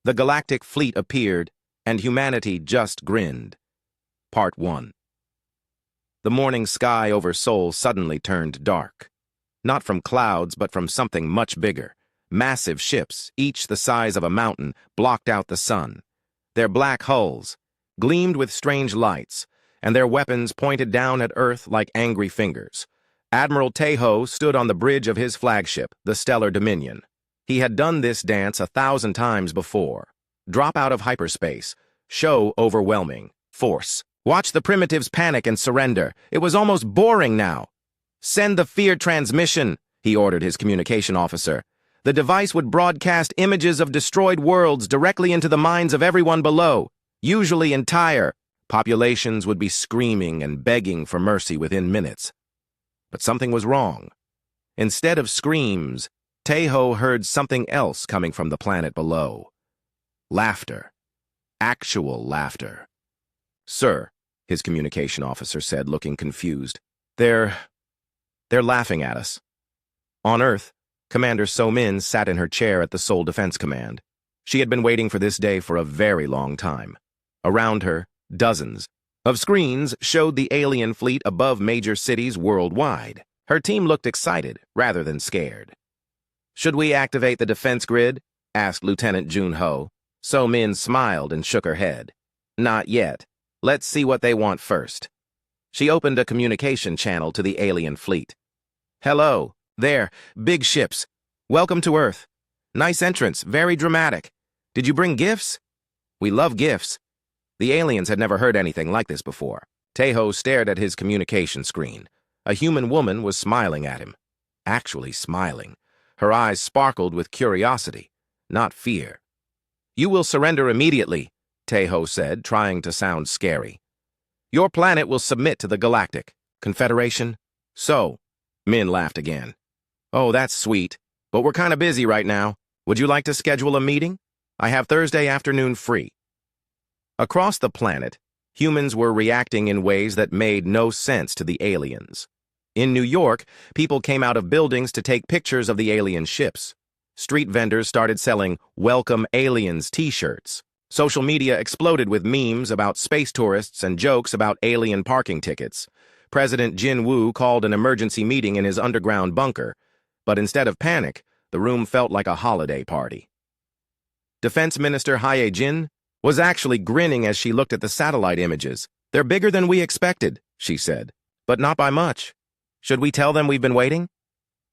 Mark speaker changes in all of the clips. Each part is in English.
Speaker 1: The galactic fleet appeared, and humanity just grinned. Part 1. The morning sky over Seoul suddenly turned dark. Not from clouds, but from something much bigger. Massive ships, each the size of a mountain, blocked out the sun. Their black hulls gleamed with strange lights, and their weapons pointed down at Earth like angry fingers. Admiral Taeho stood on the bridge of his flagship, the Stellar Dominion. He had done this dance 1,000 times before. Drop out of hyperspace. Show overwhelming force. Watch the primitives panic and surrender. It was almost boring now. Send the fear transmission, he ordered his communication officer. The device would broadcast images of destroyed worlds directly into the minds of everyone below, usually entire. Populations would be screaming and begging for mercy within minutes. But something was wrong. Instead of screams, Taeho heard something else coming from the planet below. Laughter. Actual laughter. Sir, his communication officer said, looking confused. They're laughing at us. On Earth, Commander So-min sat in her chair at the Seoul Defense Command. She had been waiting for this day for a very long time. Around her, dozens of screens showed the alien fleet above major cities worldwide. Her team looked excited rather than scared. Should we activate the defense grid? Asked Lieutenant Jun-ho. So-min smiled and shook her head. Not yet. Let's see what they want first. She opened a communication channel to the alien fleet. Hello, there, big ships. Welcome to Earth. Nice entrance, very dramatic. Did you bring gifts? We love gifts. The aliens had never heard anything like this before. Taeho stared at his communication screen. A human woman was smiling at him. Actually smiling. Her eyes sparkled with curiosity, not fear. You will surrender immediately, Taeho said, trying to sound scary. Your planet will submit to the Galactic Confederation. So, Min laughed again. Oh, that's sweet, but we're kind of busy right now. Would you like to schedule a meeting? I have Thursday afternoon free. Across the planet, humans were reacting in ways that made no sense to the aliens. In New York, people came out of buildings to take pictures of the alien ships. Street vendors started selling Welcome Aliens t-shirts. Social media exploded with memes about space tourists and jokes about alien parking tickets. President Jin-woo called an emergency meeting in his underground bunker, but instead of panic, the room felt like a holiday party. Defense Minister Hae-jin was actually grinning as she looked at the satellite images. They're bigger than we expected, she said, but not by much. Should we tell them we've been waiting?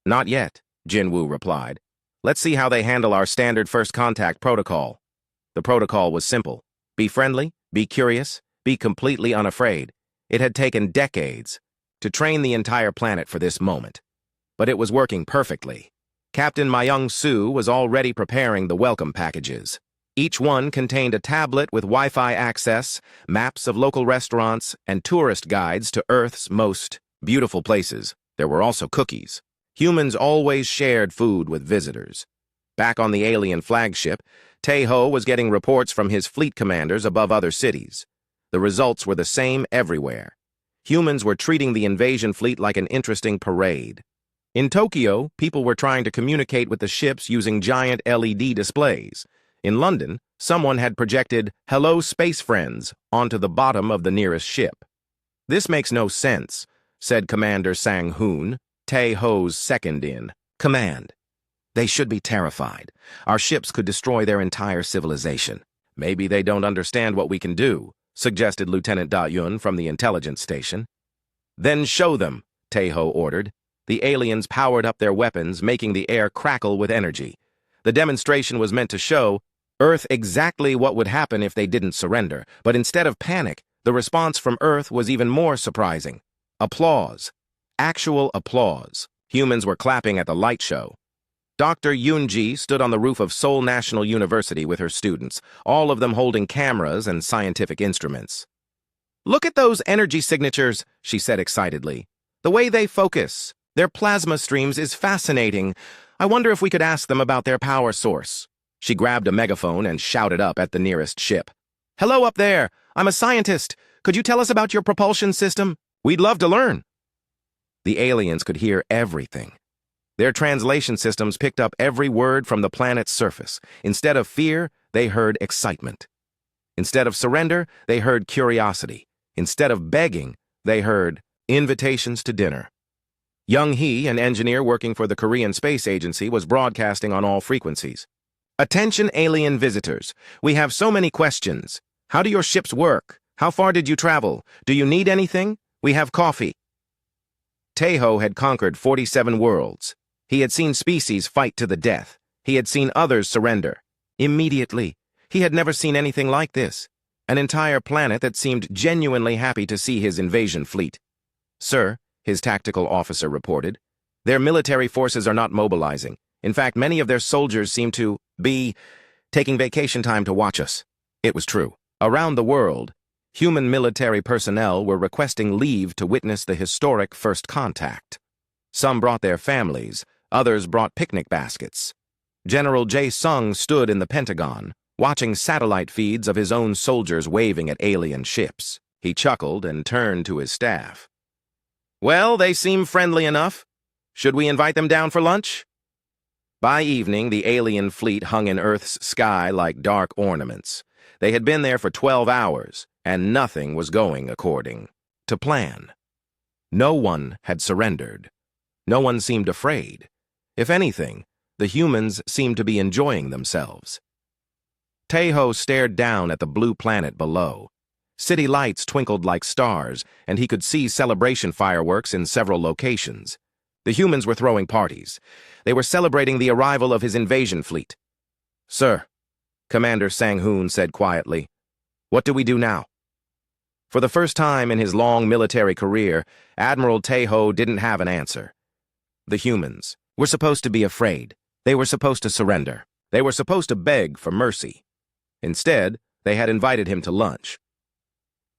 Speaker 1: Not yet, Jin-woo replied. Let's see how they handle our standard first contact protocol. The protocol was simple. Be friendly, be curious, be completely unafraid. It had taken decades to train the entire planet for this moment. But it was working perfectly. Captain Myung-soo was already preparing the welcome packages. Each one contained a tablet with Wi-Fi access, maps of local restaurants, and tourist guides to Earth's most beautiful places. There were also cookies. Humans always shared food with visitors. Back on the alien flagship, Taeho was getting reports from his fleet commanders above other cities. The results were the same everywhere. Humans were treating the invasion fleet like an interesting parade. In Tokyo, people were trying to communicate with the ships using giant LED displays. In London, someone had projected "Hello, Space Friends" onto the bottom of the nearest ship. This makes no sense, said Commander Sang-hoon, Taeho's second-in-command. They should be terrified. Our ships could destroy their entire civilization. Maybe they don't understand what we can do, suggested Lieutenant Da-yun from the intelligence station. Then show them, Taeho ordered. The aliens powered up their weapons, making the air crackle with energy. The demonstration was meant to show Earth exactly what would happen if they didn't surrender, but instead of panic, the response from Earth was even more surprising. Applause. Actual applause. Humans were clapping at the light show. Dr. Yoon-ji stood on the roof of Seoul National University with her students, all of them holding cameras and scientific instruments. Look at those energy signatures, she said excitedly. The way they focus, their plasma streams is fascinating. I wonder if we could ask them about their power source. She grabbed a megaphone and shouted up at the nearest ship. Hello up there, I'm a scientist. Could you tell us about your propulsion system? We'd love to learn. The aliens could hear everything. Their translation systems picked up every word from the planet's surface. Instead of fear, they heard excitement. Instead of surrender, they heard curiosity. Instead of begging, they heard invitations to dinner. Young Hee, an engineer working for the Korean Space Agency, was broadcasting on all frequencies. Attention alien visitors, we have so many questions. How do your ships work? How far did you travel? Do you need anything? We have coffee. Tae-ho had conquered 47 worlds. He had seen species fight to the death. He had seen others surrender. Immediately, he had never seen anything like this. An entire planet that seemed genuinely happy to see his invasion fleet. Sir, his tactical officer reported, their military forces are not mobilizing. In fact, many of their soldiers seem to be taking vacation time to watch us. It was true. Around the world, human military personnel were requesting leave to witness the historic first contact. Some brought their families, others brought picnic baskets. General Jae-sung stood in the Pentagon, watching satellite feeds of his own soldiers waving at alien ships. He chuckled and turned to his staff. Well, they seem friendly enough. Should we invite them down for lunch? By evening, the alien fleet hung in Earth's sky like dark ornaments. They had been there for 12 hours, and nothing was going according to plan. No one had surrendered. No one seemed afraid. If anything, the humans seemed to be enjoying themselves. Tae-ho stared down at the blue planet below. City lights twinkled like stars, and he could see celebration fireworks in several locations. The humans were throwing parties. They were celebrating the arrival of his invasion fleet. Sir, Commander Sang-hoon said quietly, what do we do now? For the first time in his long military career, Admiral Tae-ho didn't have an answer. The humans were supposed to be afraid. They were supposed to surrender. They were supposed to beg for mercy. Instead, they had invited him to lunch.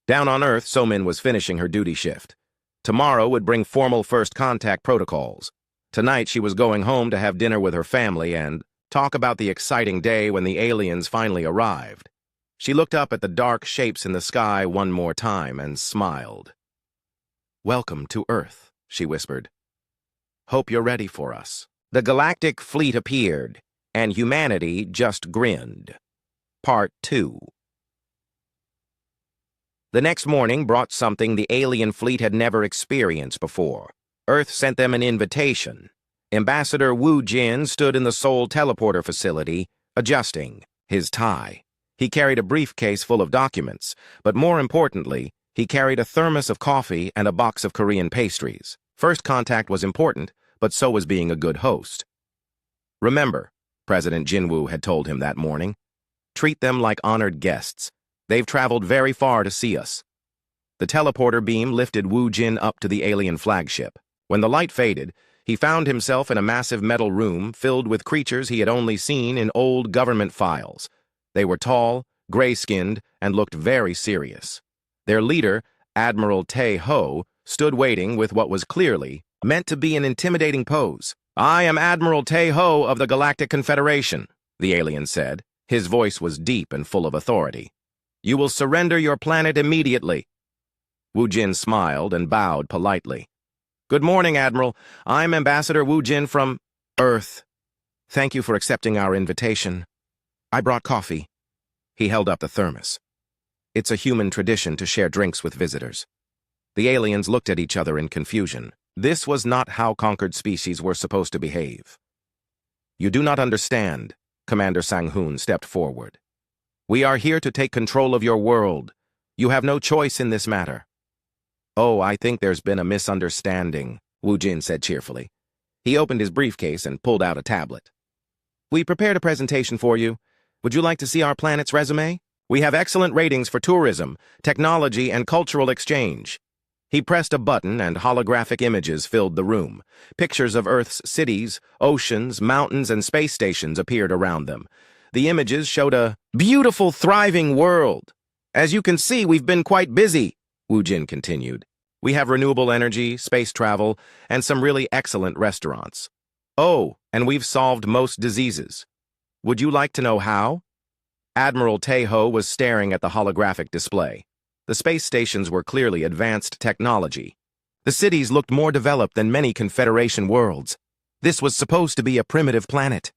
Speaker 1: Down on Earth, Somin was finishing her duty shift. Tomorrow would bring formal first contact protocols. Tonight, she was going home to have dinner with her family and talk about the exciting day when the aliens finally arrived. She looked up at the dark shapes in the sky one more time and smiled. Welcome to Earth, she whispered. Hope you're ready for us. The galactic fleet appeared, and humanity just grinned. Part 2. The next morning brought something the alien fleet had never experienced before. Earth sent them an invitation. Ambassador Woo Jin stood in the Seoul teleporter facility, adjusting his tie. He carried a briefcase full of documents, but more importantly, he carried a thermos of coffee and a box of Korean pastries. First contact was important, but so was being a good host. Remember, President Jinwoo had told him that morning, treat them like honored guests. They've traveled very far to see us. The teleporter beam lifted Woo Jin up to the alien flagship. When the light faded, he found himself in a massive metal room filled with creatures he had only seen in old government files. They were tall, gray-skinned, and looked very serious. Their leader, Admiral Tae-ho, stood waiting with what was clearly meant to be an intimidating pose. I am Admiral Tae-ho of the Galactic Confederation, the alien said. His voice was deep and full of authority. You will surrender your planet immediately. Woo Jin smiled and bowed politely. Good morning, Admiral. I'm Ambassador Woo Jin from Earth. Thank you for accepting our invitation. I brought coffee. He held up the thermos. It's a human tradition to share drinks with visitors. The aliens looked at each other in confusion. This was not how conquered species were supposed to behave. You do not understand, Commander Sang-hoon stepped forward. We are here to take control of your world. You have no choice in this matter. Oh, I think there's been a misunderstanding, Woo Jin said cheerfully. He opened his briefcase and pulled out a tablet. We prepared a presentation for you. Would you like to see our planet's resume? We have excellent ratings for tourism, technology, and cultural exchange. He pressed a button and holographic images filled the room. Pictures of Earth's cities, oceans, mountains, and space stations appeared around them. The images showed a beautiful, thriving world. As you can see, we've been quite busy, Woo Jin continued. We have renewable energy, space travel, and some really excellent restaurants. Oh, and we've solved most diseases. Would you like to know how? Admiral Tae-ho was staring at the holographic display. The space stations were clearly advanced technology. The cities looked more developed than many Confederation worlds. This was supposed to be a primitive planet.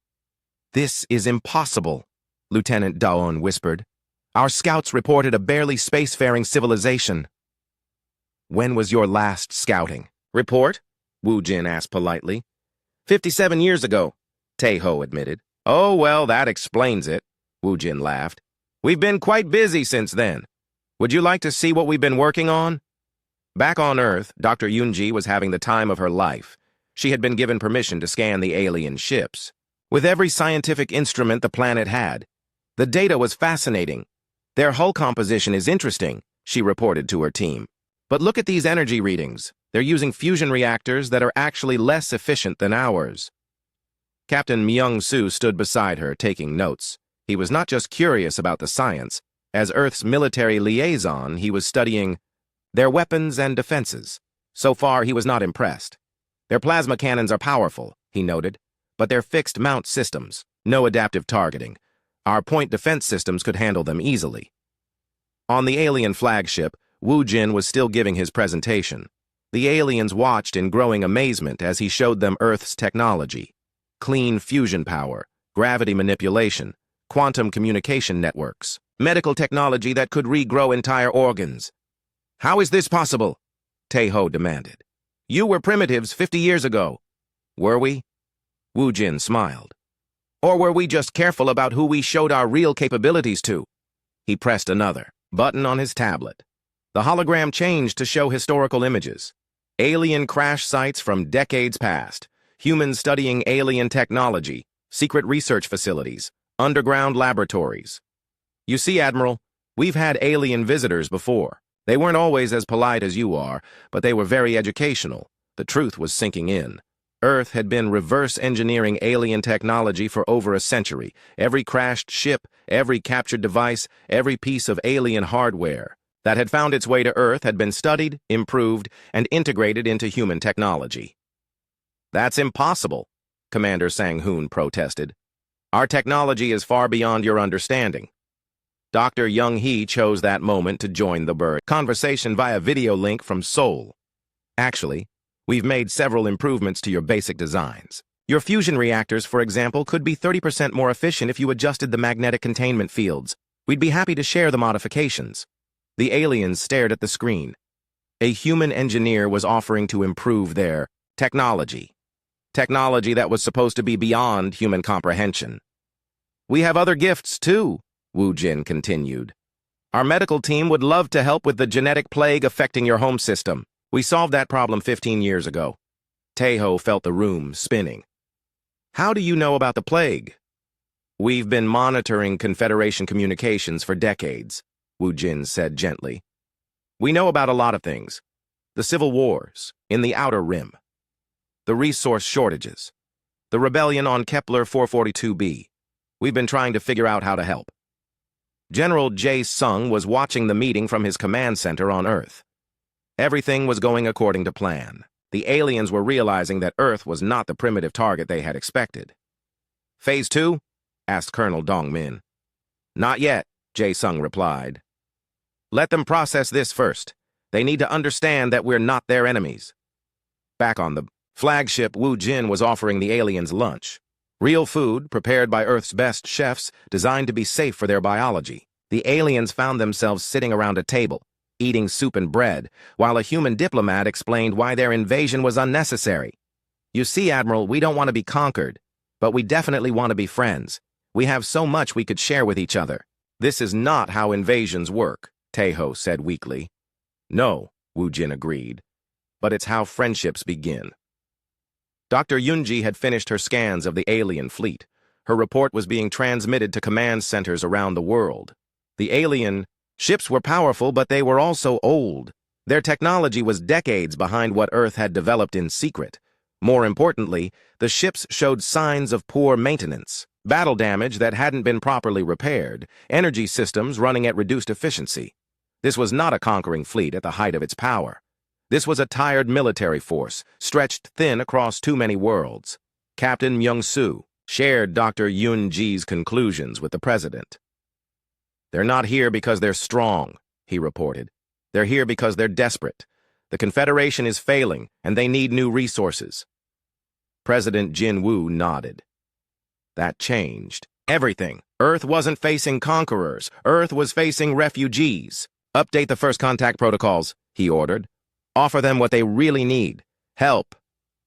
Speaker 1: This is impossible. Lieutenant Daon whispered. Our scouts reported a barely spacefaring civilization. When was your last scouting? Report? Wu Jin asked politely. 57 years ago, Tae-ho admitted. Oh, well, that explains it, Wu Jin laughed. We've been quite busy since then. Would you like to see what we've been working on? Back on Earth, Dr. Yunji was having the time of her life. She had been given permission to scan the alien ships. With every scientific instrument the planet had. The data was fascinating. Their hull composition is interesting, she reported to her team. But look at these energy readings. They're using fusion reactors that are actually less efficient than ours. Captain Myung-soo stood beside her, taking notes. He was not just curious about the science. As Earth's military liaison, he was studying their weapons and defenses. So far, he was not impressed. Their plasma cannons are powerful, he noted, but they're fixed mount systems, no adaptive targeting. Our point defense systems could handle them easily. On the alien flagship, Wu Jin was still giving his presentation. The aliens watched in growing amazement as he showed them Earth's technology. Clean fusion power, gravity manipulation, quantum communication networks, medical technology that could regrow entire organs. How is this possible? Tae-ho demanded. You were primitives 50 years ago. Were we? Wu Jin smiled. Or were we just careful about who we showed our real capabilities to? He pressed another button on his tablet. The hologram changed to show historical images. Alien crash sites from decades past, humans studying alien technology, secret research facilities, underground laboratories. You see, Admiral, we've had alien visitors before. They weren't always as polite as you are, but they were very educational. The truth was sinking in. Earth had been reverse engineering alien technology for over a century. Every crashed ship, every captured device, every piece of alien hardware that had found its way to Earth had been studied, improved, and integrated into human technology. That's impossible, Commander Sang-hoon protested. Our technology is far beyond your understanding. Dr. Young-hee chose that moment to join the conversation via video link from Seoul. Actually, we've made several improvements to your basic designs. Your fusion reactors, for example, could be 30% more efficient if you adjusted the magnetic containment fields. We'd be happy to share the modifications. The aliens stared at the screen. A human engineer was offering to improve their technology. Technology that was supposed to be beyond human comprehension. We have other gifts, too, Wu Jin continued. Our medical team would love to help with the genetic plague affecting your home system. We solved that problem 15 years ago. Tae-ho felt the room spinning. How do you know about the plague? We've been monitoring Confederation communications for decades, Wu Jin said gently. We know about a lot of things. The civil wars in the Outer Rim. The resource shortages. The rebellion on Kepler 442b. We've been trying to figure out how to help. General Jae-sung was watching the meeting from his command center on Earth. Everything was going according to plan. The aliens were realizing that Earth was not the primitive target they had expected. Phase 2? Asked Colonel Dong-min. Not yet, Jae-sung replied. Let them process this first. They need to understand that we're not their enemies. Back on the flagship, Wu Jin was offering the aliens lunch. Real food, prepared by Earth's best chefs, designed to be safe for their biology. The aliens found themselves sitting around a table, eating soup and bread, while a human diplomat explained why their invasion was unnecessary. You see, Admiral, we don't want to be conquered, but we definitely want to be friends. We have so much we could share with each other. This is not how invasions work, Tae-ho said weakly. No, Wu Jin agreed, but it's how friendships begin. Dr. Yunji had finished her scans of the alien fleet. Her report was being transmitted to command centers around the world. The alien ships were powerful, but they were also old. Their technology was decades behind what Earth had developed in secret. More importantly, the ships showed signs of poor maintenance, battle damage that hadn't been properly repaired, energy systems running at reduced efficiency. This was not a conquering fleet at the height of its power. This was a tired military force, stretched thin across too many worlds. Captain Myung-soo shared Dr. Yun-ji's conclusions with the president. They're not here because they're strong, he reported. They're here because they're desperate. The Confederation is failing, and they need new resources. President Jin Woo nodded. That changed Everything. Earth wasn't facing conquerors. Earth was facing refugees. Update the first contact protocols, he ordered. Offer them what they really need. Help.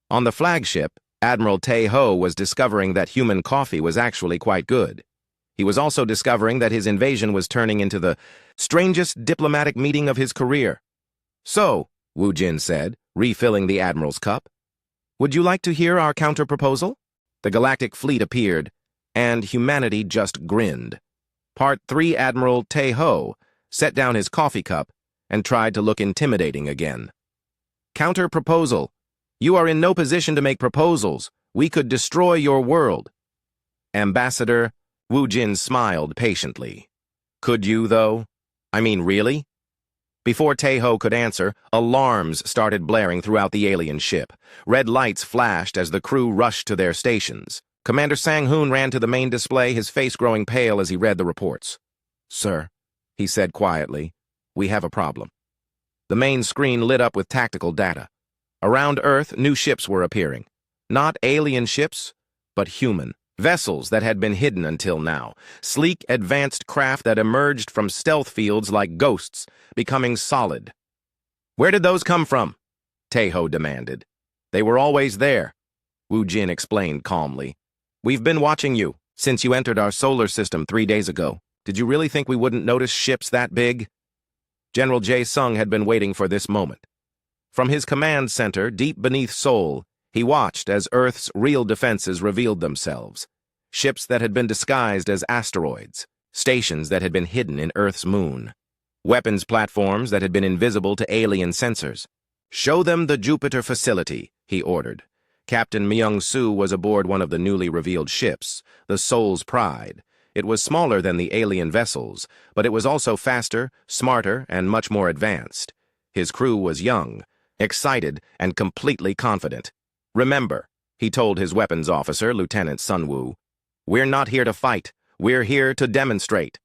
Speaker 1: On the flagship, Admiral Tae-ho was discovering that human coffee was actually quite good. He was also discovering that his invasion was turning into the strangest diplomatic meeting of his career. So, Wu Jin said, refilling the Admiral's cup, would you like to hear our counter-proposal? The Galactic Fleet appeared, and humanity just grinned. Part 3 Admiral Tae-ho set down his coffee cup and tried to look intimidating again. Counter-proposal. You are in no position to make proposals. We could destroy your world. Ambassador, Wu Jin smiled patiently. Could you, though? I mean, really? Before Tae-ho could answer, alarms started blaring throughout the alien ship. Red lights flashed as the crew rushed to their stations. Commander Sang-hoon ran to the main display, his face growing pale as he read the reports. Sir, he said quietly, we have a problem. The main screen lit up with tactical data. Around Earth, new ships were appearing. Not alien ships, but human. Vessels that had been hidden until now. Sleek, advanced craft that emerged from stealth fields like ghosts, becoming solid. Where did those come from? Tae-ho demanded. They were always there, Wu Jin explained calmly. We've been watching you since you entered our solar system 3 days ago. Did you really think we wouldn't notice ships that big? General Jae-sung had been waiting for this moment. From his command center, deep beneath Seoul, he watched as Earth's real defenses revealed themselves. Ships that had been disguised as asteroids, stations that had been hidden in Earth's moon, weapons platforms that had been invisible to alien sensors. Show them the Jupiter facility, he ordered. Captain Myung-soo was aboard one of the newly revealed ships, the Seoul's Pride. It was smaller than the alien vessels, but it was also faster, smarter, and much more advanced. His crew was young, excited, and completely confident. Remember, he told his weapons officer, Lieutenant Sun-woo, we're not here to fight, we're here to demonstrate.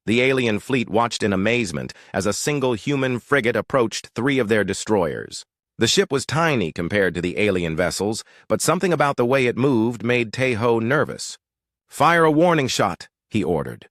Speaker 1: The alien fleet watched in amazement as a single human frigate approached 3 of their destroyers. The ship was tiny compared to the alien vessels, but something about the way it moved made Tae-ho nervous. Fire a warning shot, he ordered.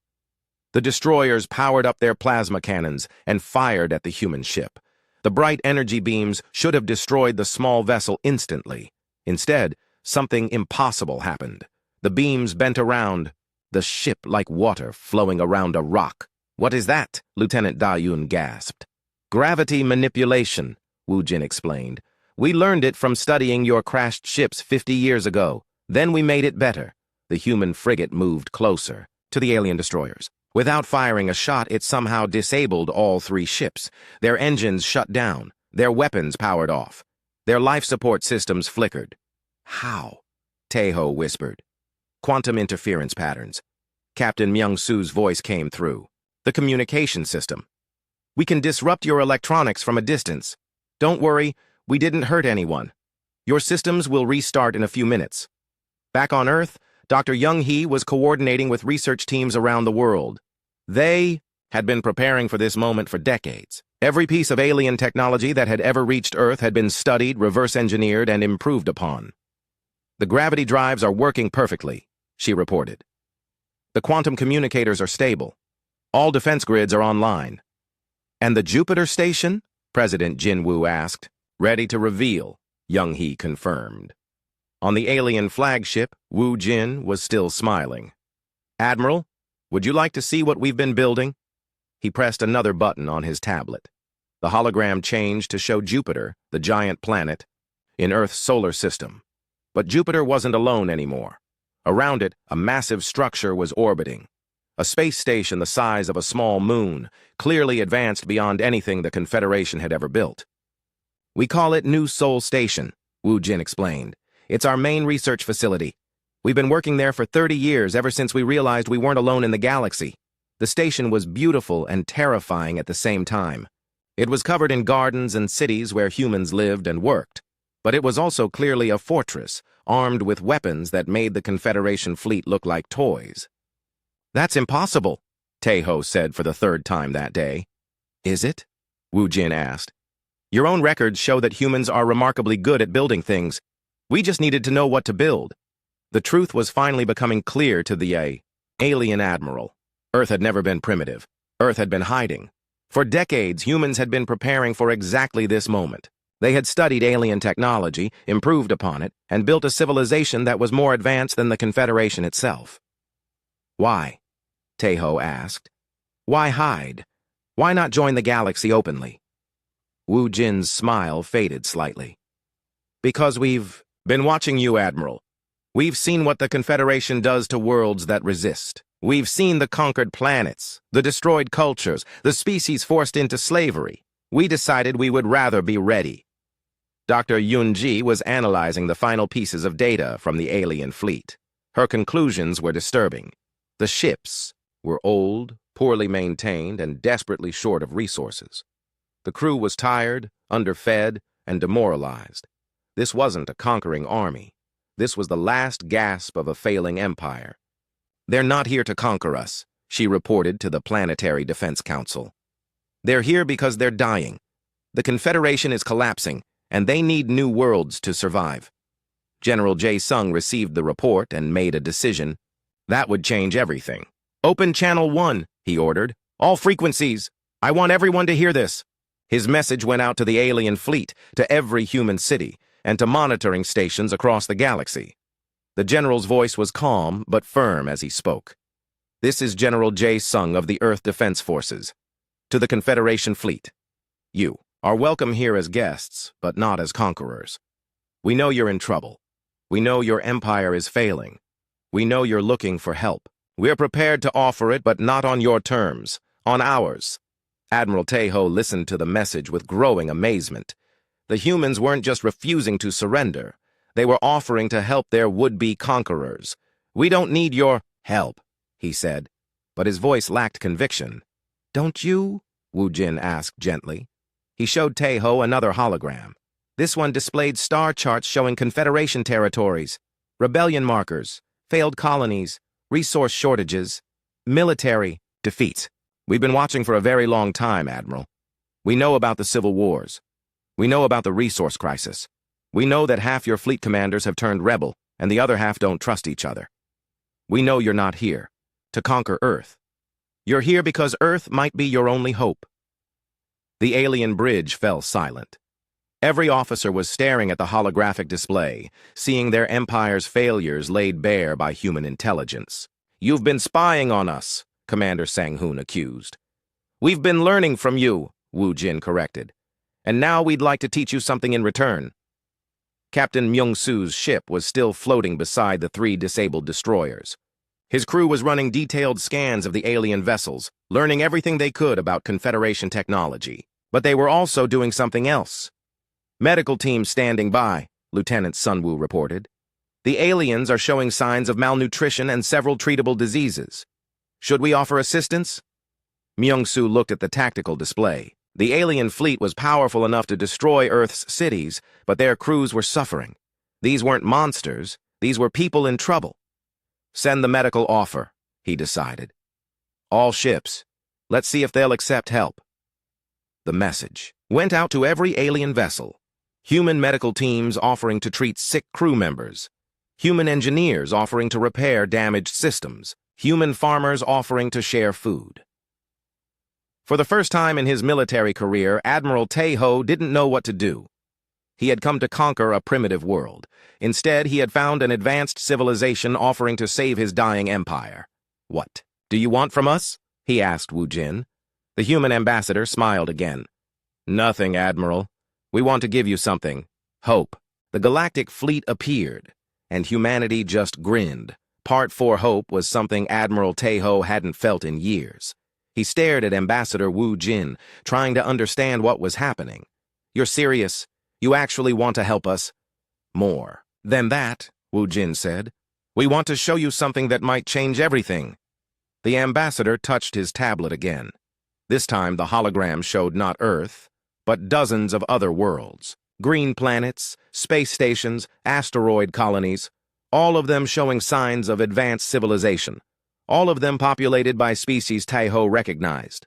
Speaker 1: The destroyers powered up their plasma cannons and fired at the human ship. The bright energy beams should have destroyed the small vessel instantly. Instead, something impossible happened. The beams bent around, the ship like water flowing around a rock. What is that? Lieutenant Da-yoon gasped. Gravity manipulation, Wu Jin explained. We learned it from studying your crashed ships 50 years ago. Then we made it better. The human frigate moved closer to the alien destroyers. Without firing a shot, it somehow disabled all 3 ships. Their engines shut down. Their weapons powered off. Their life support systems flickered. How? Tae-ho whispered. Quantum interference patterns. Captain Myung-soo's voice came through. The communication system. We can disrupt your electronics from a distance. Don't worry, we didn't hurt anyone. Your systems will restart in a few minutes. Back on Earth, Dr. Young-hee was coordinating with research teams around the world. They had been preparing for this moment for decades. Every piece of alien technology that had ever reached Earth had been studied, reverse-engineered, and improved upon. The gravity drives are working perfectly, she reported. The quantum communicators are stable. All defense grids are online. And the Jupiter station? President Jin-woo asked. Ready to reveal, Young-hee confirmed. On the alien flagship, Wu Jin was still smiling. Admiral, would you like to see what we've been building? He pressed another button on his tablet. The hologram changed to show Jupiter, the giant planet, in Earth's solar system. But Jupiter wasn't alone anymore. Around it, a massive structure was orbiting. A space station the size of a small moon, clearly advanced beyond anything the Confederation had ever built. We call it New Seoul Station, Wu Jin explained. It's our main research facility. We've been working there for 30 years, ever since we realized we weren't alone in the galaxy. The station was beautiful and terrifying at the same time. It was covered in gardens and cities where humans lived and worked. But it was also clearly a fortress, armed with weapons that made the Confederation fleet look like toys. That's impossible, Tae-ho said for the 3rd time that day. Is it? Wu Jin asked. Your own records show that humans are remarkably good at building things. We just needed to know what to build. The truth was finally becoming clear to the Alien Admiral. Earth had never been primitive. Earth had been hiding. For decades, humans had been preparing for exactly this moment. They had studied alien technology, improved upon it, and built a civilization that was more advanced than the Confederation itself. Why? Taeho asked. Why hide? Why not join the galaxy openly? Wu Jin's smile faded slightly. Because we've been watching you, Admiral. We've seen what the Confederation does to worlds that resist. We've seen the conquered planets, the destroyed cultures, the species forced into slavery. We decided we would rather be ready. Dr. Yunji was analyzing the final pieces of data from the alien fleet. Her conclusions were disturbing. The ships were old, poorly maintained, and desperately short of resources. The crew was tired, underfed, and demoralized. This wasn't a conquering army. This was the last gasp of a failing empire. They're not here to conquer us, she reported to the Planetary Defense Council. They're here because they're dying. The Confederation is collapsing, and they need new worlds to survive. General Jae Sung received the report and made a decision. That would change everything. Open Channel 1, he ordered. All frequencies. I want everyone to hear this. His message went out to the alien fleet, to every human city, and to monitoring stations across the galaxy. The general's voice was calm but firm as he spoke. This is General Jae Sung of the Earth Defense Forces. To the Confederation fleet. You are welcome here as guests, but not as conquerors. We know you're in trouble. We know your empire is failing. We know you're looking for help. We're prepared to offer it, but not on your terms, on ours. Admiral Taeho listened to the message with growing amazement. The humans weren't just refusing to surrender. They were offering to help their would-be conquerors. We don't need your help, he said, but his voice lacked conviction. Don't you? Wu Jin asked gently. He showed Taeho another hologram. This one displayed star charts showing Confederation territories, rebellion markers, failed colonies, resource shortages, military defeats. We've been watching for a very long time, Admiral. We know about the civil wars. We know about the resource crisis. We know that half your fleet commanders have turned rebel, and the other half don't trust each other. We know you're not here to conquer Earth. You're here because Earth might be your only hope. The alien bridge fell silent. Every officer was staring at the holographic display, seeing their empire's failures laid bare by human intelligence. You've been spying on us, Commander Sang-hoon accused. We've been learning from you, Wu Jin corrected. And now we'd like to teach you something in return. Captain Myung-soo's ship was still floating beside the 3 disabled destroyers. His crew was running detailed scans of the alien vessels, learning everything they could about Confederation technology. But they were also doing something else. Medical teams standing by, Lieutenant Sunwoo reported. The aliens are showing signs of malnutrition and several treatable diseases. Should we offer assistance? Myung-soo looked at the tactical display. The alien fleet was powerful enough to destroy Earth's cities, but their crews were suffering. These weren't monsters. These were people in trouble. Send the medical offer, he decided. All ships. Let's see if they'll accept help. The message went out to every alien vessel. Human medical teams offering to treat sick crew members. Human engineers offering to repair damaged systems. Human farmers offering to share food. For the first time in his military career, Admiral Taeho didn't know what to do. He had come to conquer a primitive world. Instead, he had found an advanced civilization offering to save his dying empire. What do you want from us? He asked Wu Jin. The human ambassador smiled again. Nothing, Admiral. We want to give you something. Hope. The galactic fleet appeared, and humanity just grinned. Part 4 hope was something Admiral Taeho hadn't felt in years. He stared at Ambassador Wu Jin, trying to understand what was happening. You're serious? You actually want to help us? More than that, Wu Jin said. We want to show you something that might change everything. The ambassador touched his tablet again. This time the hologram showed not Earth, but dozens of other worlds. Green planets, space stations, asteroid colonies, all of them showing signs of advanced civilization. All of them populated by species Taeho recognized.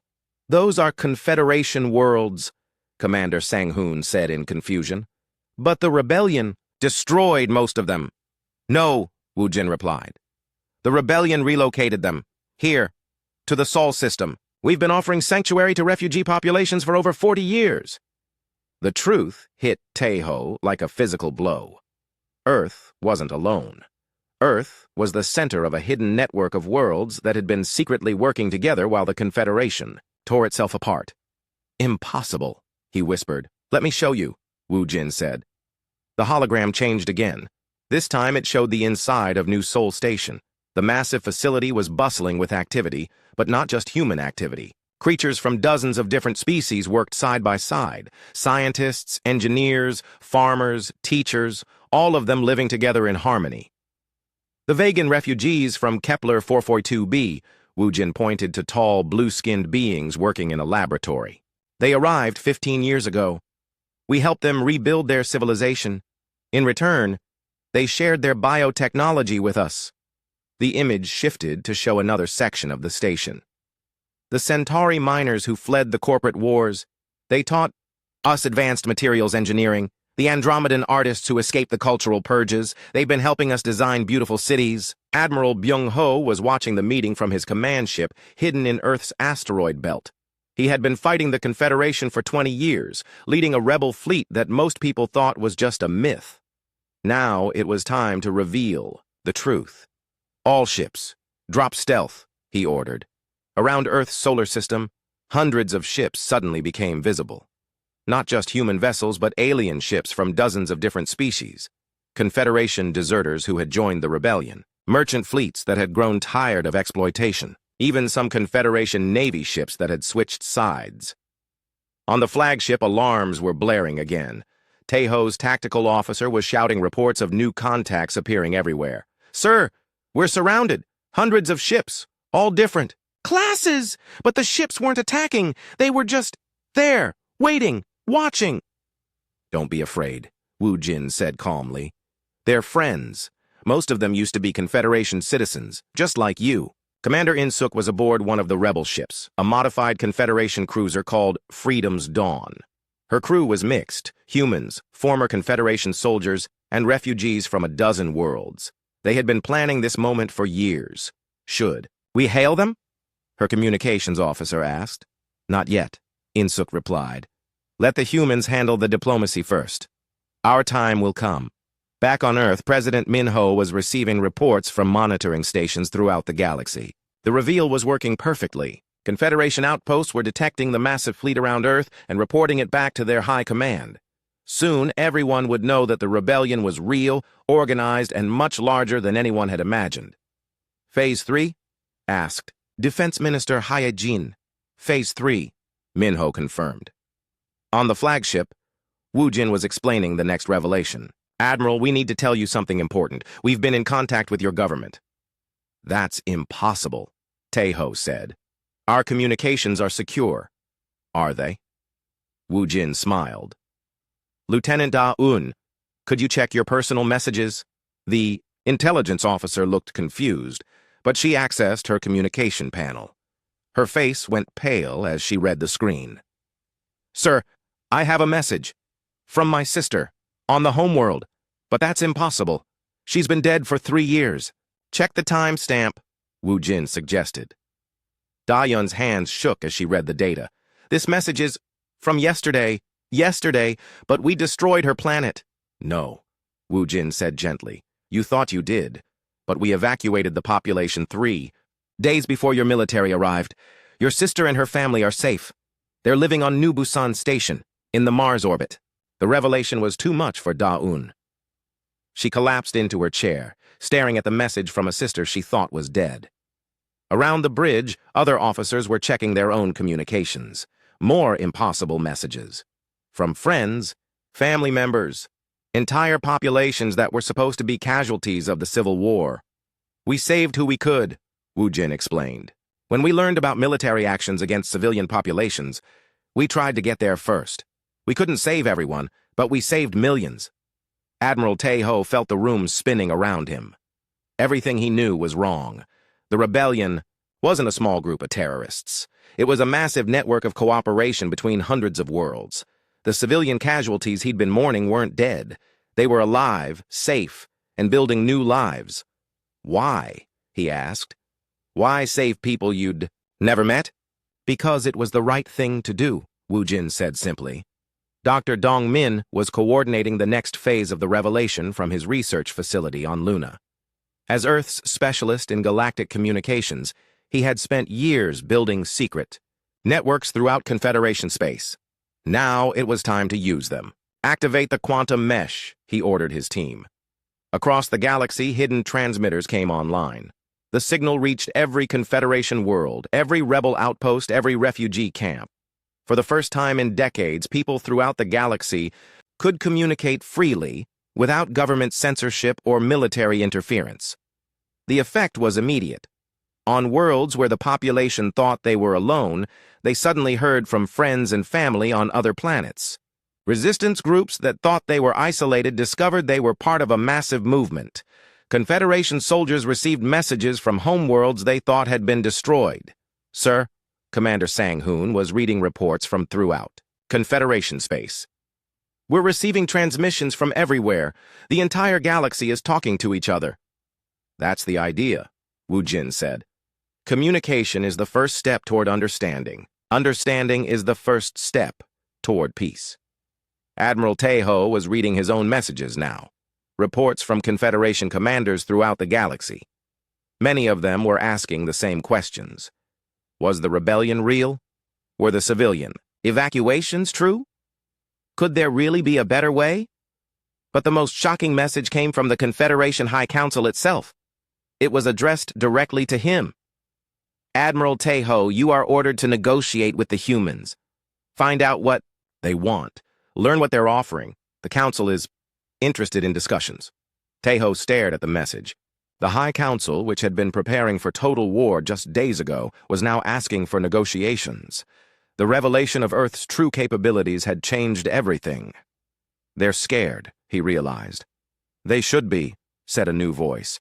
Speaker 1: Those are Confederation worlds, Commander Sang-hoon said in confusion. But the rebellion destroyed most of them. No, Wu Jin replied. The rebellion relocated them. Here, to the Sol system. We've been offering sanctuary to refugee populations for over 40 years. The truth hit Tejo like a physical blow. Earth wasn't alone. Earth was the center of a hidden network of worlds that had been secretly working together while the Confederation tore itself apart. Impossible, he whispered. Let me show you, Wu Jin said. The hologram changed again. This time it showed the inside of New Sol Station. The massive facility was bustling with activity, but not just human activity. Creatures from dozens of different species worked side by side. Scientists, engineers, farmers, teachers, all of them living together in harmony. The Vegan refugees from Kepler 442b, Wu Jin pointed to tall, blue-skinned beings working in a laboratory. They arrived 15 years ago. We helped them rebuild their civilization. In return, they shared their biotechnology with us. The image shifted to show another section of the station. The Centauri miners who fled the corporate wars, they taught us advanced materials engineering. The Andromedan artists who escaped the cultural purges, they've been helping us design beautiful cities. Admiral Byung-ho was watching the meeting from his command ship, hidden in Earth's asteroid belt. He had been fighting the Confederation for 20 years, leading a rebel fleet that most people thought was just a myth. Now it was time to reveal the truth. All ships, drop stealth, he ordered. Around Earth's solar system, hundreds of ships suddenly became visible. Not just human vessels, but alien ships from dozens of different species. Confederation deserters who had joined the rebellion. Merchant fleets that had grown tired of exploitation. Even some Confederation Navy ships that had switched sides. On the flagship, alarms were blaring again. Tejo's tactical officer was shouting reports of new contacts appearing everywhere. Sir, we're surrounded. Hundreds of ships, all different. Classes! But the ships weren't attacking. They were just there, waiting, watching. Don't be afraid, Wu Jin said calmly. They're friends. Most of them used to be Confederation citizens, just like you. Commander In-suk was aboard one of the rebel ships, a modified Confederation cruiser called Freedom's Dawn. Her crew was mixed, humans, former Confederation soldiers, and refugees from a dozen worlds. They had been planning this moment for years. Should we hail them? Her communications officer asked. Not yet, In-suk replied. Let the humans handle the diplomacy first. Our time will come. Back on Earth, President Min-ho was receiving reports from monitoring stations throughout the galaxy. The reveal was working perfectly. Confederation outposts were detecting the massive fleet around Earth and reporting it back to their high command. Soon, everyone would know that the rebellion was real, organized, and much larger than anyone had imagined. Phase 3? Asked. Defense Minister Hae-jin. Phase 3, Min-ho confirmed. On the flagship, Wu Jin was explaining the next revelation. Admiral, we need to tell you something important. We've been in contact with your government. That's impossible, Tejo said. Our communications are secure. Are they? Wu Jin smiled. Lieutenant Da-un, could you check your personal messages? The intelligence officer looked confused, but she accessed her communication panel. Her face went pale as she read the screen. Sir, I have a message. From my sister, on the homeworld. But that's impossible. She's been dead for 3 years. Check the timestamp, Wu Jin suggested. Da-yun's hands shook as she read the data. This message is from yesterday, but we destroyed her planet. No, Wu Jin said gently. You thought you did, but we evacuated the population 3 days before your military arrived. Your sister and her family are safe. They're living on New Busan Station, in the Mars orbit. The revelation was too much for Da-un. She collapsed into her chair, staring at the message from a sister she thought was dead. Around the bridge, other officers were checking their own communications. More impossible messages. From friends, family members, entire populations that were supposed to be casualties of the Civil War. We saved who we could, Wu Jin explained. When we learned about military actions against civilian populations, we tried to get there first. We couldn't save everyone, but we saved millions. Admiral Tejo felt the room spinning around him. Everything he knew was wrong. The rebellion wasn't a small group of terrorists. It was a massive network of cooperation between hundreds of worlds. The civilian casualties he'd been mourning weren't dead. They were alive, safe, and building new lives. Why? he asked. Why save people you'd never met? Because it was the right thing to do, Wu Jin said simply. Dr. Dong Min was coordinating the next phase of the revelation from his research facility on Luna. As Earth's specialist in galactic communications, he had spent years building secret networks throughout Confederation space. Now it was time to use them. Activate the quantum mesh, he ordered his team. Across the galaxy, hidden transmitters came online. The signal reached every Confederation world, every rebel outpost, every refugee camp. For the first time in decades, people throughout the galaxy could communicate freely without government censorship or military interference. The effect was immediate. On worlds where the population thought they were alone, they suddenly heard from friends and family on other planets. Resistance groups that thought they were isolated discovered they were part of a massive movement. Confederation soldiers received messages from homeworlds they thought had been destroyed. Sir, Commander Sang-hoon was reading reports from throughout Confederation space. We're receiving transmissions from everywhere. The entire galaxy is talking to each other. That's the idea, Wu Jin said. Communication is the first step toward understanding. Understanding is the first step toward peace. Admiral Taeho was reading his own messages now. Reports from Confederation commanders throughout the galaxy. Many of them were asking the same questions. Was the rebellion real? Were the civilian evacuations true? Could there really be a better way? But the most shocking message came from the Confederation High Council itself. It was addressed directly to him. Admiral Taeho, you are ordered to negotiate with the humans. Find out what they want. Learn what they're offering. The Council is interested in discussions. Taeho stared at the message. The High Council, which had been preparing for total war just days ago, was now asking for negotiations. The revelation of Earth's true capabilities had changed everything. They're scared, he realized. They should be, said a new voice.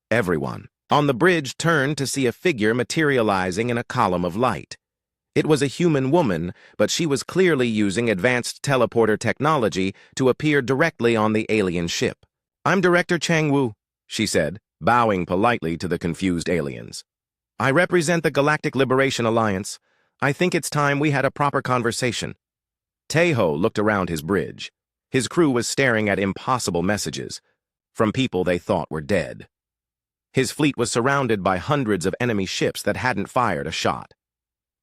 Speaker 1: Everyone on the bridge turned to see a figure materializing in a column of light. It was a human woman, but she was clearly using advanced teleporter technology to appear directly on the alien ship. I'm Director Chang-woo, she said, bowing politely to the confused aliens. I represent the Galactic Liberation Alliance. I think it's time we had a proper conversation. Taeho looked around his bridge. His crew was staring at impossible messages from people they thought were dead. His fleet was surrounded by hundreds of enemy ships that hadn't fired a shot.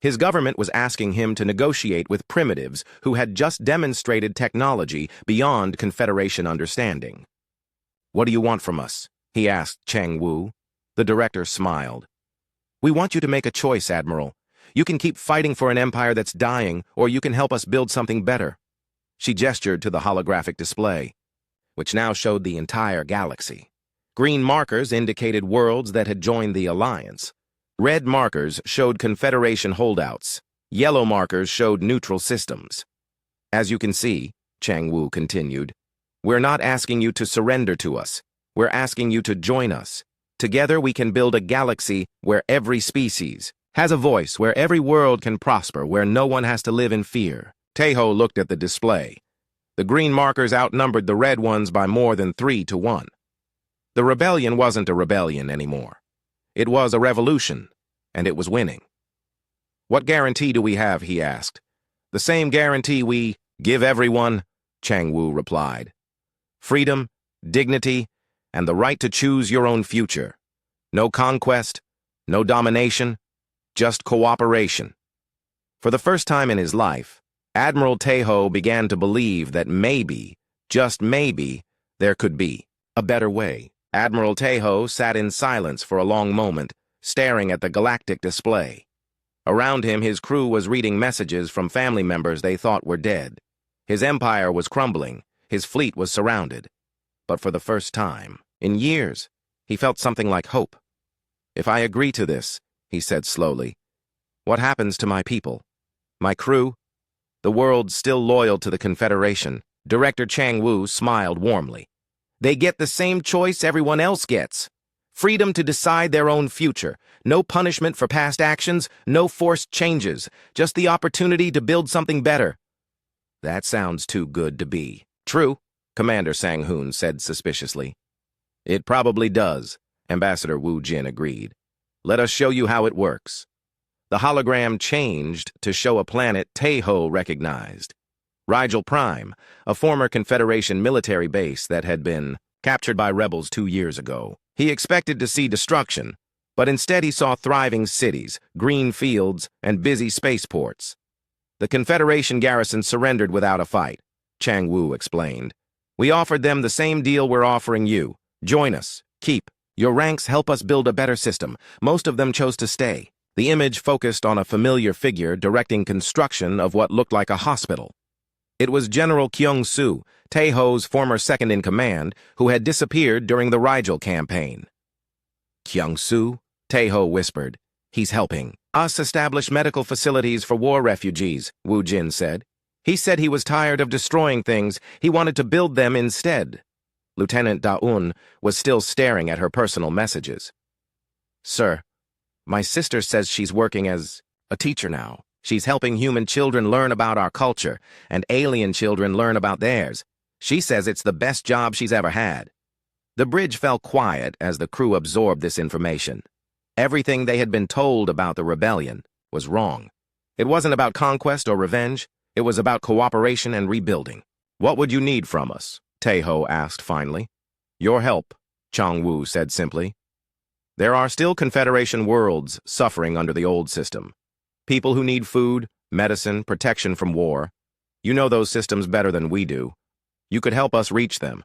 Speaker 1: His government was asking him to negotiate with primitives who had just demonstrated technology beyond Confederation understanding. What do you want from us? He asked Chang-woo. The director smiled. We want you to make a choice, Admiral. You can keep fighting for an empire that's dying, or you can help us build something better. She gestured to the holographic display, which now showed the entire galaxy. Green markers indicated worlds that had joined the Alliance. Red markers showed Confederation holdouts. Yellow markers showed neutral systems. As you can see, Chang-woo continued, we're not asking you to surrender to us. We're asking you to join us. Together we can build a galaxy where every species has a voice, where every world can prosper, where no one has to live in fear. Taeho looked at the display. The green markers outnumbered the red ones by more than 3-1. The rebellion wasn't a rebellion anymore. It was a revolution, and it was winning. What guarantee do we have, he asked. The same guarantee we give everyone, Chang-woo replied. Freedom, dignity, and the right to choose your own future. No conquest, no domination, just cooperation. For the first time in his life, Admiral Taeho began to believe that maybe, just maybe, there could be a better way. Admiral Taeho sat in silence for a long moment, staring at the galactic display. Around him, his crew was reading messages from family members they thought were dead. His empire was crumbling. His fleet was surrounded. But for the first time, in years, he felt something like hope. If I agree to this, he said slowly, what happens to my people? My crew? The world still loyal to the Confederation? Director Chang-woo smiled warmly. They get the same choice everyone else gets. Freedom to decide their own future. No punishment for past actions, no forced changes, just the opportunity to build something better. That sounds too good to be true, Commander Sang-hoon said suspiciously. It probably does, Ambassador Wu Jin agreed. Let us show you how it works. The hologram changed to show a planet Taeho recognized. Rigel Prime, a former Confederation military base that had been captured by rebels 2 years ago. He expected to see destruction, but instead he saw thriving cities, green fields, and busy spaceports. The Confederation garrison surrendered without a fight, Chang Wu explained. We offered them the same deal we're offering you. Join us. Keep. Your ranks help us build a better system. Most of them chose to stay. The image focused on a familiar figure directing construction of what looked like a hospital. It was General Kyung-soo, Taeho's former second-in-command, who had disappeared during the Rigel campaign. Kyung-soo? Taeho whispered. He's helping us establish medical facilities for war refugees, Wu Jin said. He said he was tired of destroying things. He wanted to build them instead. Lieutenant Da-un was still staring at her personal messages. Sir, my sister says she's working as a teacher now. She's helping human children learn about our culture, and alien children learn about theirs. She says it's the best job she's ever had. The bridge fell quiet as the crew absorbed this information. Everything they had been told about the rebellion was wrong. It wasn't about conquest or revenge. It was about cooperation and rebuilding. What would you need from us? Taeho asked finally. Your help, Chang Wu said simply. There are still Confederation worlds suffering under the old system. People who need food, medicine, protection from war. You know those systems better than we do. You could help us reach them.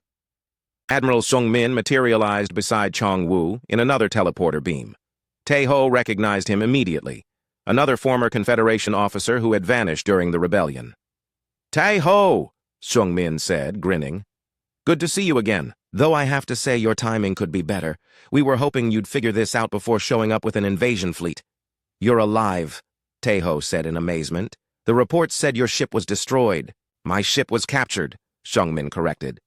Speaker 1: Admiral Sung-min materialized beside Chang Wu in another teleporter beam. Taeho recognized him immediately, another former Confederation officer who had vanished during the rebellion. Taeho, Sung-min said, grinning. Good to see you again. Though I have to say your timing could be better. We were hoping you'd figure this out before showing up with an invasion fleet. You're alive, Taeho said in amazement. The reports said your ship was destroyed. My ship was captured, Sung-min corrected.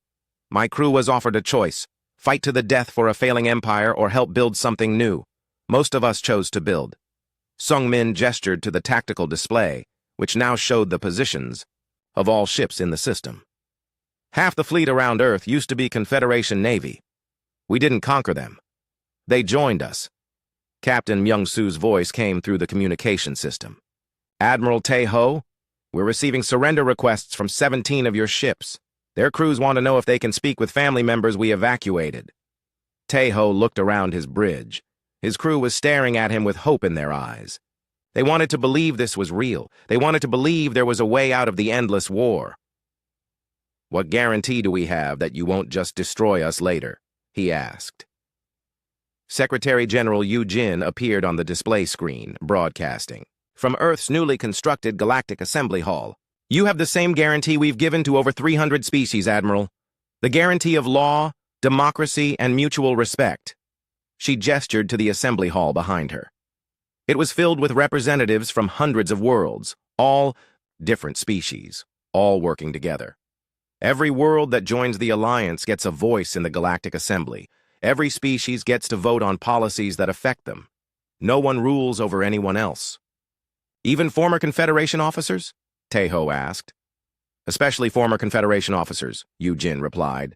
Speaker 1: My crew was offered a choice, fight to the death for a failing empire or help build something new. Most of us chose to build. Sung-min gestured to the tactical display, which now showed the positions of all ships in the system. Half the fleet around Earth used to be Confederation Navy. We didn't conquer them. They joined us. Captain Myung-soo's voice came through the communication system. Admiral Taeho, we're receiving surrender requests from 17 of your ships. Their crews want to know if they can speak with family members we evacuated. Taeho looked around his bridge. His crew was staring at him with hope in their eyes. They wanted to believe this was real. They wanted to believe there was a way out of the endless war. What guarantee do we have that you won't just destroy us later? He asked. Secretary General Yu Jin appeared on the display screen, broadcasting. From Earth's newly constructed Galactic Assembly Hall. You have the same guarantee we've given to over 300 species, Admiral. The guarantee of law, democracy, and mutual respect. She gestured to the assembly hall behind her. It was filled with representatives from hundreds of worlds, all different species, all working together. Every world that joins the Alliance gets a voice in the Galactic Assembly. Every species gets to vote on policies that affect them. No one rules over anyone else. Even former Confederation officers? Taeho asked. Especially former Confederation officers, Yu Jin replied.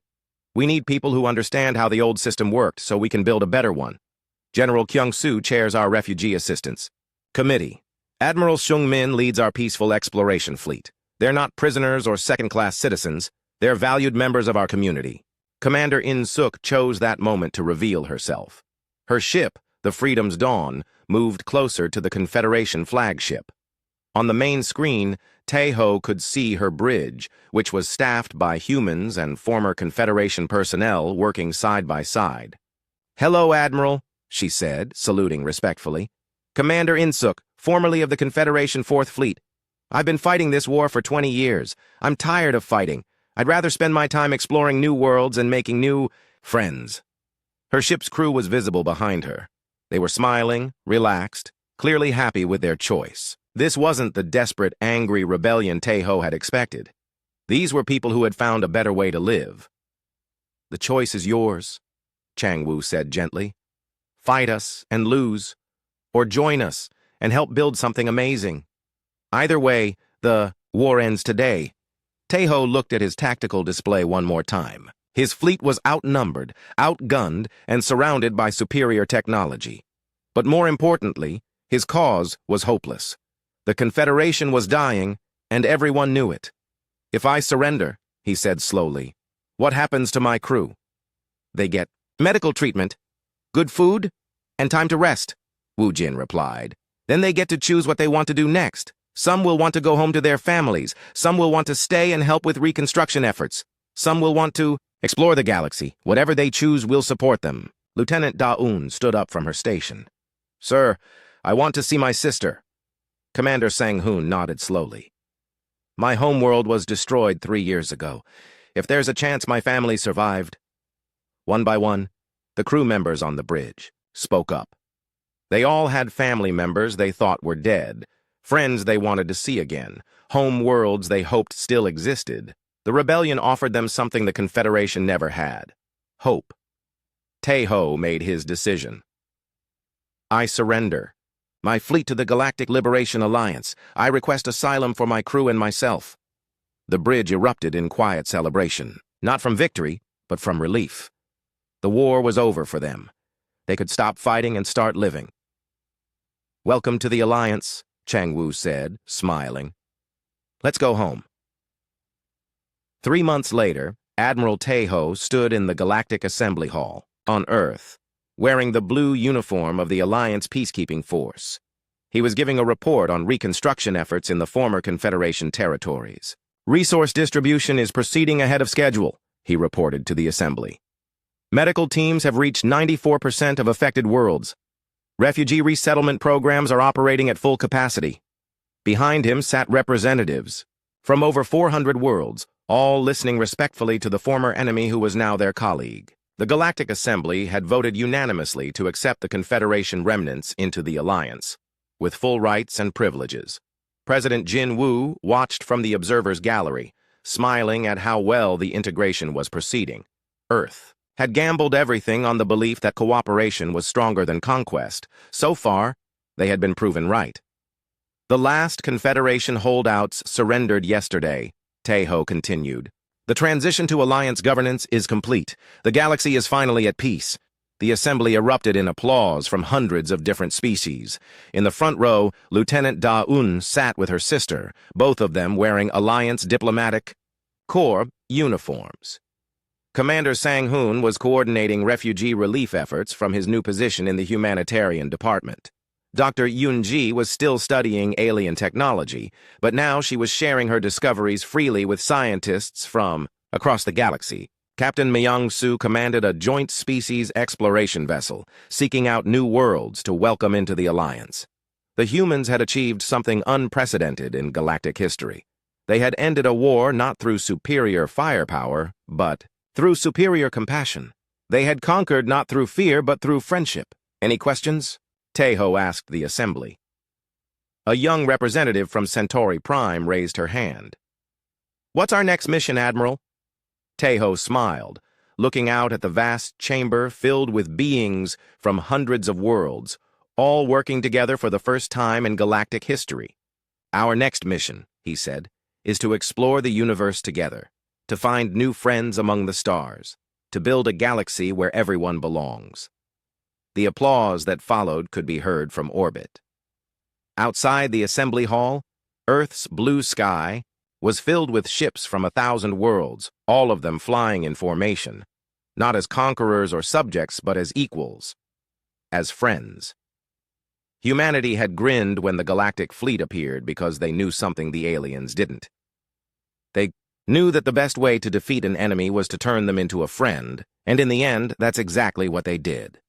Speaker 1: We need people who understand how the old system worked so we can build a better one. General Kyung-soo chairs our refugee assistance committee. Admiral Sung-min leads our peaceful exploration fleet. They're not prisoners or second-class citizens. They're valued members of our community. Commander In-suk chose that moment to reveal herself. Her ship, the Freedom's Dawn, moved closer to the Confederation flagship. On the main screen, Taeho could see her bridge, which was staffed by humans and former Confederation personnel working side by side. Hello, Admiral, she said, saluting respectfully. Commander In-suk, formerly of the Confederation 4th Fleet. I've been fighting this war for 20 years. I'm tired of fighting. I'd rather spend my time exploring new worlds and making new friends. Her ship's crew was visible behind her. They were smiling, relaxed, clearly happy with their choice. This wasn't the desperate, angry rebellion Taeho had expected. These were people who had found a better way to live. The choice is yours, Chang Wu said gently. Fight us and lose, or join us and help build something amazing. Either way, the war ends today. Taeho looked at his tactical display one more time. His fleet was outnumbered, outgunned, and surrounded by superior technology. But more importantly, his cause was hopeless. The Confederation was dying, and everyone knew it. "If I surrender," he said slowly, "what happens to my crew?" "They get medical treatment, good food, and time to rest," Wu Jin replied. "Then they get to choose what they want to do next. Some will want to go home to their families. Some will want to stay and help with reconstruction efforts. Some will want to explore the galaxy. Whatever they choose, we'll support them." Lieutenant Da-Un stood up from her station. "Sir, I want to see my sister." Commander Sang-Hoon nodded slowly. "My homeworld was destroyed 3 years ago. If there's a chance my family survived." One by one, the crew members on the bridge spoke up. They all had family members they thought were dead, friends they wanted to see again, home worlds they hoped still existed. The rebellion offered them something the Confederation never had: hope. Tae-ho made his decision. "I surrender. My fleet to the Galactic Liberation Alliance. I request asylum for my crew and myself." The bridge erupted in quiet celebration, not from victory, but from relief. The war was over for them. They could stop fighting and start living. "Welcome to the Alliance," Chang-Woo said, smiling. "Let's go home." 3 months later, Admiral Tae-ho stood in the Galactic Assembly Hall, on Earth, wearing the blue uniform of the Alliance Peacekeeping Force. He was giving a report on reconstruction efforts in the former Confederation territories. "Resource distribution is proceeding ahead of schedule," he reported to the Assembly. "Medical teams have reached 94% of affected worlds. Refugee resettlement programs are operating at full capacity." Behind him sat representatives from over 400 worlds, all listening respectfully to the former enemy who was now their colleague. The Galactic Assembly had voted unanimously to accept the Confederation remnants into the Alliance, with full rights and privileges. President Jin Woo watched from the observer's gallery, smiling at how well the integration was proceeding. Earth had gambled everything on the belief that cooperation was stronger than conquest. So far, they had been proven right. "The last Confederation holdouts surrendered yesterday," Tae-ho continued. "The transition to Alliance governance is complete. The galaxy is finally at peace." The assembly erupted in applause from hundreds of different species. In the front row, Lieutenant Da-Un sat with her sister, both of them wearing Alliance Diplomatic Corps uniforms. Commander Sang-Hoon was coordinating refugee relief efforts from his new position in the humanitarian department. Dr. Yoon-ji was still studying alien technology, but now she was sharing her discoveries freely with scientists from across the galaxy. Captain Myung-soo commanded a joint species exploration vessel, seeking out new worlds to welcome into the Alliance. The humans had achieved something unprecedented in galactic history. They had ended a war not through superior firepower, but through superior compassion. They had conquered not through fear, but through friendship. "Any questions?" Tae-ho asked the assembly. A young representative from Centauri Prime raised her hand. "What's our next mission, Admiral?" Tae-ho smiled, looking out at the vast chamber filled with beings from hundreds of worlds, all working together for the first time in galactic history. "Our next mission," he said, "is to explore the universe together, to find new friends among the stars, to build a galaxy where everyone belongs." The applause that followed could be heard from orbit. Outside the assembly hall, Earth's blue sky was filled with ships from 1,000 worlds, all of them flying in formation, not as conquerors or subjects, but as equals, as friends. Humanity had grinned when the galactic fleet appeared because they knew something the aliens didn't. They knew that the best way to defeat an enemy was to turn them into a friend, and in the end, that's exactly what they did.